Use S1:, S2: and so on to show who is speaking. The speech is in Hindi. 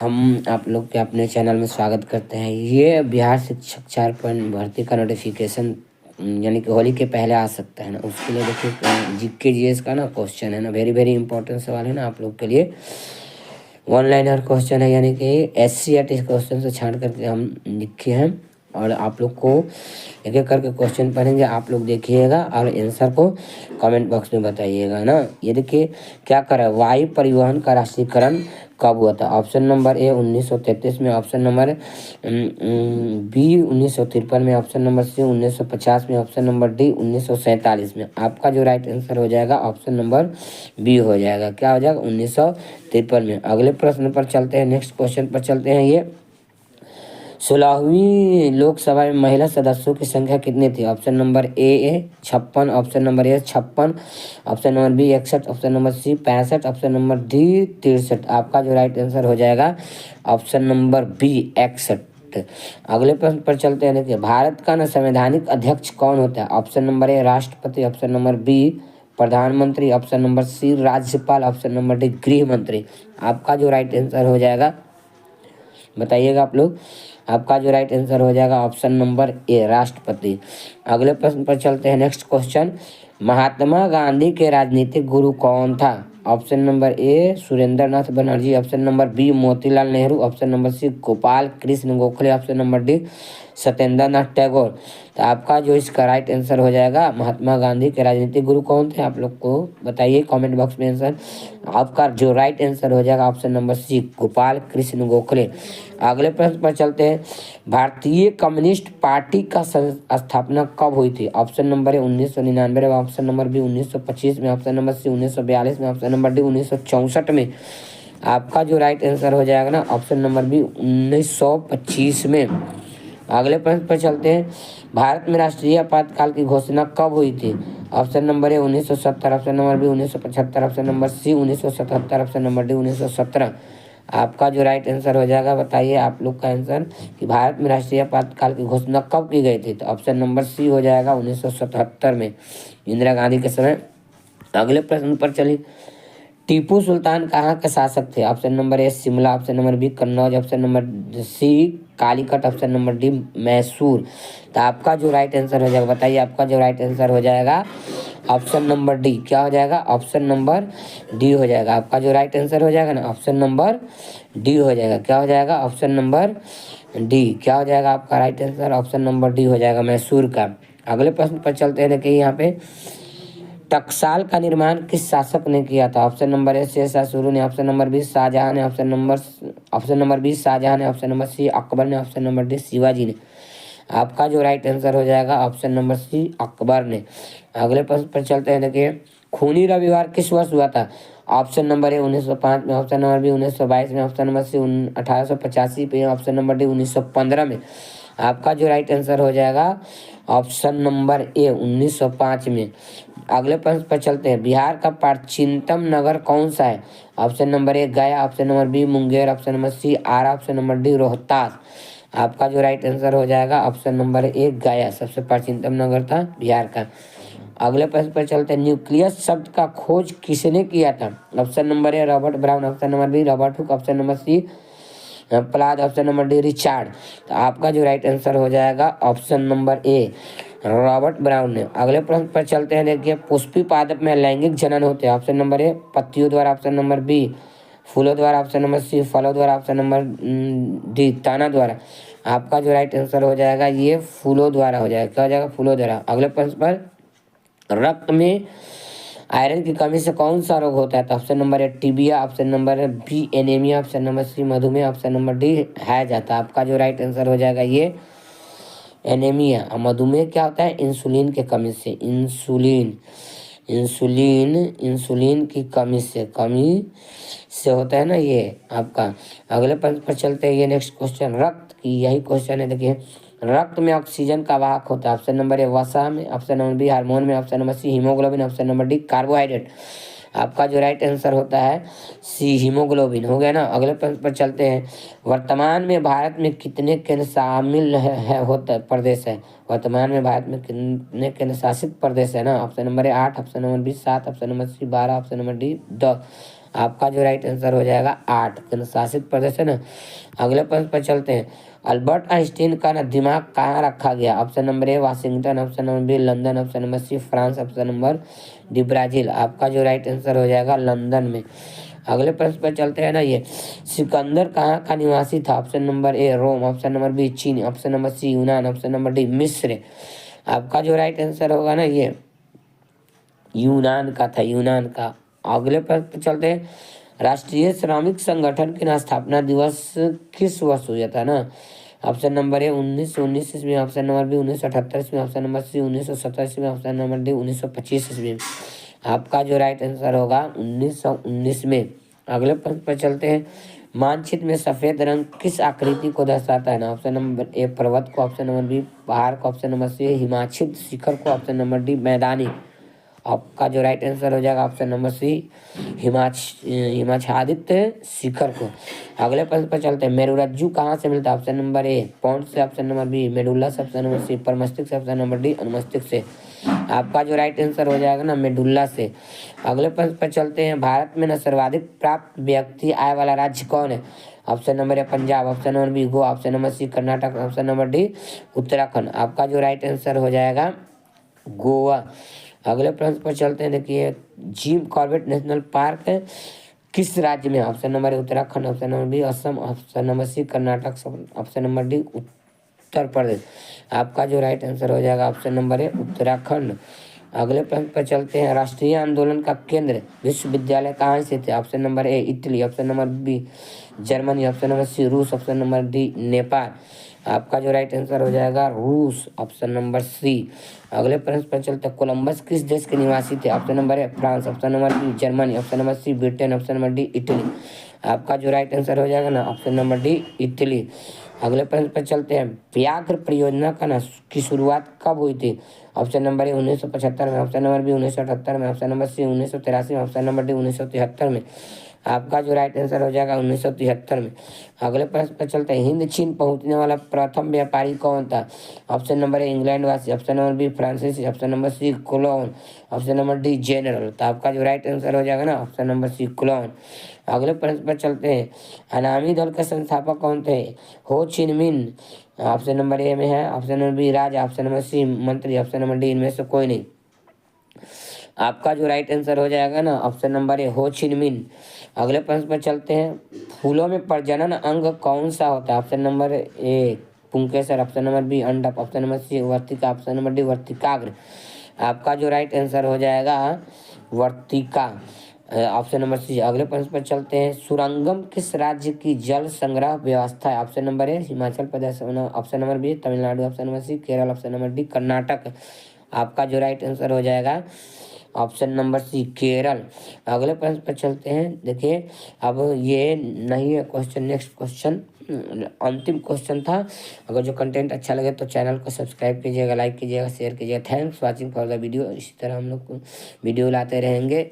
S1: हम आप लोग के अपने चैनल में स्वागत करते हैं। ये बिहार शिक्षक 4 भर्ती का नोटिफिकेशन यानी कि होली के पहले आ सकता है ना, उसके लिए देखिए जीके जीएस का ना क्वेश्चन है ना, वेरी वेरी इंपॉर्टेंट सवाल है ना आप लोग के लिए। वन लाइनर क्वेश्चन है, यानी कि SC क्वेश्चन से छांट करके हम लिखे हैं और आप लोग को एक एक करके क्वेश्चन पढ़ेंगे, आप लोग देखिएगा और आंसर को कमेंट बॉक्स में बताइएगा ना। ये देखिए क्या करा, वायु परिवहन का राष्ट्रीयकरण कब हुआ था? ऑप्शन नंबर ए 1933 में, ऑप्शन नंबर बी 1953 में, ऑप्शन नंबर सी 1950 में, ऑप्शन नंबर डी 1947 में। आपका जो राइट आंसर हो जाएगा ऑप्शन नंबर बी हो जाएगा। क्या हो जाएगा? 1953 में। अगले प्रश्न पर चलते हैं, नेक्स्ट क्वेश्चन पर चलते हैं। ये 16वीं लोकसभा में महिला सदस्यों की संख्या कितनी थी? Option number A 56, option number A 56, option number B 61, option number C 65, option number D 63। आपका जो राइट आंसर हो जाएगा ऑप्शन नंबर बी 61। अगले प्रश्न पर चलते हैं। देखिए भारत का ना संवैधानिक अध्यक्ष कौन होता है? ऑप्शन नंबर ए राष्ट्रपति, ऑप्शन नंबर बी प्रधानमंत्री, ऑप्शन नंबर सी राज्यपाल, ऑप्शन नंबर डी गृह मंत्री। आपका जो राइट आंसर हो जाएगा बताइएगा आप लोग। आपका जो राइट आंसर हो जाएगा ऑप्शन नंबर ए राष्ट्रपति। अगले प्रश्न पर चलते हैं, नेक्स्ट क्वेश्चन। महात्मा गांधी के राजनीतिक गुरु कौन था? Option number A Surendra Nath Banerjee, option number B Motilal Nehru, option number C Gopal Krishna Gokhale, option number D Satyendra Nath Tagore. तो आपका जो इसका राइट आंसर हो जाएगा, महात्मा गांधी के राजनीतिक गुरु कौन थे आप लोग को बताइए कमेंट बॉक्स में आंसर। आपका जो राइट आंसर हो जाएगा option number C Gopal Krishna Gokhale. अगले प्रश्न पर चलते हैं। भारतीय कम्युनिस्ट पार्टी का स्थापना कब हुई थी? ऑप्शन नंबर ए 1999 में, ऑप्शन नंबर बी 1925 में, ऑप्शन नंबर सी 1942 में, ऑप्शन नंबर डी 1964 में। आपका जो राइट आंसर हो जाएगा ना ऑप्शन नंबर बी 1925 में। अगले प्रश्न पर चलते हैं। भारत में राष्ट्रीय आपातकाल की घोषणा कब हुई थी? Option number A 1970, option number B 1975, option number C 1977, option number D 1917। आपका जो राइट आंसर हो जाएगा बताइए आप लोग का आंसर कि भारत में राष्ट्रीय आपातकाल की घोषणा कब की गई थी? तो ऑप्शन नंबर सी हो जाएगा 1977 में, इंदिरा गांधी के समय। अगले प्रश्न पर चलिए। टीपू सुल्तान कहाँ के शासक थे? Option number A Shimla, option number B Kannauj, option number C Calicut, option number D Mysore. तो आपका जो राइट आंसर हो जाएगा बताइए। आपका जो राइट आंसर हो जाएगा ऑप्शन नंबर डी। क्या हो जाएगा? ऑप्शन नंबर डी हो जाएगा। आपका जो राइट आंसर हो जाएगा ना ऑप्शन नंबर डी हो जाएगा। क्या हो जाएगा? Option number D. क्या हो जाएगा आपका right answer? Option number D हो जाएगा, मैसूर का। अगले प्रश्न पर चलते हैं। देखिए यहाँ पे टकसाल का निर्माण किस शासक ने किया था? Option number A Sher Shah Suri ने, ऑप्शन नंबर बी शाहजहां ने, ऑप्शन नंबर बी शाहजहां ने, ऑप्शन नंबर सी अकबर ने, ऑप्शन नंबर डी शिवाजी ने। आपका जो राइट आंसर हो जाएगा ऑप्शन नंबर सी अकबर ने। अगले प्रश्न पर चलते हैं। देखिए खूनी रविवार किस वर्ष हुआ था? ऑप्शन नंबर ए 1905 में, ऑप्शन नंबर बी 1922 में, ऑप्शन नंबर सी 1885 में, ऑप्शन नंबर डी 1915 में। आपका जो राइट आंसर हो जाएगा ऑप्शन नंबर ए 1905 में। अगले प्रश्न पर चलते हैं। बिहार का प्राचीनतम नगर कौन सा है? Option number A Gaya, option number B Munger, option number C Arrah, option number D Rohtas. आपका जो राइट आंसर हो जाएगा ऑप्शन नंबर ए गया सबसे प्राचीनतम नगर था बिहार का। अगले प्रश्न पर चलते हैं। न्यूक्लियस शब्द का खोज किसने किया था? Option number A Robert Brown, option number B Robert Hooke, option number C प्लाद, ऑप्शन नंबर डी रिचार्ड। तो आपका जो राइट आंसर हो जाएगा option number A Robert Brown ने। अगले प्रश्न पर चलते हैं। देखिए पुष्पी पादप में लैंगिक जनन होते हैं। ऑप्शन नंबर ए पत्तियों द्वारा, ऑप्शन नंबर बी फूलों द्वारा, ऑप्शन नंबर सी फलों द्वारा, ऑप्शन नंबर डी तना द्वारा। आपका जो राइट आंसर हो जाएगा ये फूलों द्वारा हो जाएगा। क्या हो जाएगा? फूलों द्वारा। अगले प्रश्न पर रक्त में आयरन की कमी से कौन सा रोग होता है? तो option number A tibia, option number B anaemia, option number C मधुमेह, ऑप्शन नंबर डी है जाता। आपका जो राइट आंसर हो जाएगा ये एनीमिया। और मधुमेह क्या होता है? इंसुलिन के कमी से, इंसुलिन की कमी से होता है ना ये आपका। अगले प्रश्न पर चलते हैं। ये नेक्स्ट क्वेश्चन रक्त की यही क्वेश्चन है। देखिए रक्त में ऑक्सीजन का वाहक होता है। ऑप्शन नंबर ए वसा में, ऑप्शन नंबर बी हार्मोन में, option number C haemoglobin, option number D carbohydrate. आपका जो राइट आंसर होता है सी हीमोग्लोबिन हो गया ना। अगले प्रश्न पर चलते हैं। वर्तमान में भारत में कितने केंद्र शामिल है होता प्रदेश है? वर्तमान में भारत में कितने केंद्र शासित प्रदेश है ना? Option number A 8, option number B 7, option number C 12, option number D 10। आपका जो राइट आंसर हो जाएगा 8, केंद्र शासित प्रदेश है ना। अगले प्रश्न पर चलते हैं। अल्बर्ट आइंस्टीन का ना दिमाग कहाँ रखा गया? Option number A Washington, option number B London, option number C France, option number D Brazil. आपका जो राइट आंसर हो जाएगा लंदन में। अगले प्रश्न पर चलते हैं ना। ये सिकंदर कहाँ का निवासी था? Option number A Rome, option number B चीन, ऑप्शन नंबर सी यूनान, ऑप्शन नंबर डी मिस्र। आपका जो राइट आंसर होगा ना ये यूनान का था, यूनान का। अगले प्रश्न पर चलते हैं। राष्ट्रीय श्रमिक संगठन की स्थापना दिवस किस वर्ष हुआ था ना? ऑप्शन नंबर ए 1919 ईस्वी, ऑप्शन नंबर बी 1978 ईस्वी, ऑप्शन नंबर सी 1917 ईस्वी, ऑप्शन नंबर डी 1925 ईस्वी। आपका जो राइट आंसर होगा 1919 में। अगले प्रश्न पर चलते हैं। मानचित्र में सफेद रंग किस आकृति को दर्शाता है ना? ऑप्शन नंबर ए पर्वत को, ऑप्शन नंबर बी पहाड़ को, ऑप्शन नंबर सी हिमाच्छिद शिखर को, ऑप्शन नंबर डी मैदानी। आपका जो राइट आंसर हो जाएगा ऑप्शन नंबर सी हिमाच्छादित शिखर को। अगले प्रश्न पर चलते हैं। मेरुरज्जु कहाँ से मिलता है? ऑप्शन नंबर ए पौंड से, ऑप्शन नंबर बी मेडुल्ला से, ऑप्शन नंबर सी प्रमस्तिष्क से, ऑप्शन नंबर डी अनुमस्तिष्क से। आपका जो राइट आंसर हो जाएगा ना मेडुल्ला से। अगले प्रश्न पर चलते हैं। भारत में न सर्वाधिक प्राप्त व्यक्ति आय वाला राज्य कौन है? Option number A Punjab, option number B Goa, option number C Karnataka, option number D Uttarakhand. आपका जो राइट आंसर हो जाएगा गोवा। अगले प्रश्न पर चलते हैं। देखिए जिम कॉर्बेट नेशनल पार्क किस राज्य में? Option number A Uttarakhand, option number B Assam, option number C Karnataka, option number D Uttar Pradesh. आपका जो राइट आंसर हो जाएगा ऑप्शन नंबर ए उत्तराखंड। अगले प्रश्न पर चलते हैं। राष्ट्रीय आंदोलन का केंद्र विश्वविद्यालय कहाँ स्थित है? Option number A Italy, option number B Germany, option number C रूस, ऑप्शन नंबर डी नेपाल। आपका जो राइट आंसर हो जाएगा रूस, ऑप्शन नंबर सी। अगले प्रश्न पर चलते हैं। कोलंबस किस देश के निवासी थे? Option number A France, option number B Germany, option number C Britain, option number D Italy. आपका जो राइट आंसर हो जाएगा ना ऑप्शन नंबर डी इटली। अगले प्रश्न पर चलते हैं। व्याघ्र परियोजना का ना की शुरुआत कब हुई थी? ऑप्शन नंबर ए 1975 में, ऑप्शन नंबर बी 1978 में, ऑप्शन नंबर सी 1983 में, ऑप्शन नंबर डी 1973 में। आपका जो राइट आंसर हो जाएगा 1973 में। अगले प्रश्न पर चलते हैं। हिंद चीन पहुंचने वाला प्रथम व्यापारी कौन था? ऑप्शन नंबर ए इंग्लैंड वासी, ऑप्शन नंबर बी फ्रांसीसी, ऑप्शन नंबर सी कोलोन, ऑप्शन नंबर डी जनरल। तो आपका जो राइट आंसर हो जाएगा ना ऑप्शन नंबर सी कोलोन। अगले प्रश्न पर चलते हैं। अनामी दल के संस्थापक कौन थे? हो चिन मिन ऑप्शन नंबर ए में है, ऑप्शन नंबर बी राजा, ऑप्शन नंबर सी मंत्री, ऑप्शन नंबर डी इनमें से कोई नहीं। आपका जो राइट आंसर हो जाएगा ना ऑप्शन नंबर ए हो चिन मिन। अगले प्रश्न पर चलते हैं। फूलों में प्रजनन अंग कौन सा होता है? ऑप्शन नंबर ए पुंकेसर, ऑप्शन नंबर बी अंडक, ऑप्शन नंबर सी वर्तिका, ऑप्शन नंबर डी वर्तिकाग्र। आपका जो राइट आंसर हो जाएगा वर्तिका, ऑप्शन नंबर सी। अगले प्रश्न पर चलते हैं। सुरंगम किस राज्य की जल संग्रह व्यवस्था है? Option number A Himachal Pradesh, option number B Tamil Nadu, option number C Kerala, option number D Karnataka. आपका जो राइट आंसर हो जाएगा ऑप्शन नंबर सी केरल। अगले प्रश्न पर चलते हैं। देखिए अब ये नहीं है क्वेश्चन, नेक्स्ट क्वेश्चन अंतिम क्वेश्चन था। अगर जो कंटेंट अच्छा लगे तो चैनल को सब्सक्राइब कीजिएगा, लाइक कीजिएगा, शेयर कीजिएगा। Thanks watching for the video. इसी तरह हम लोग वीडियो लाते रहेंगे।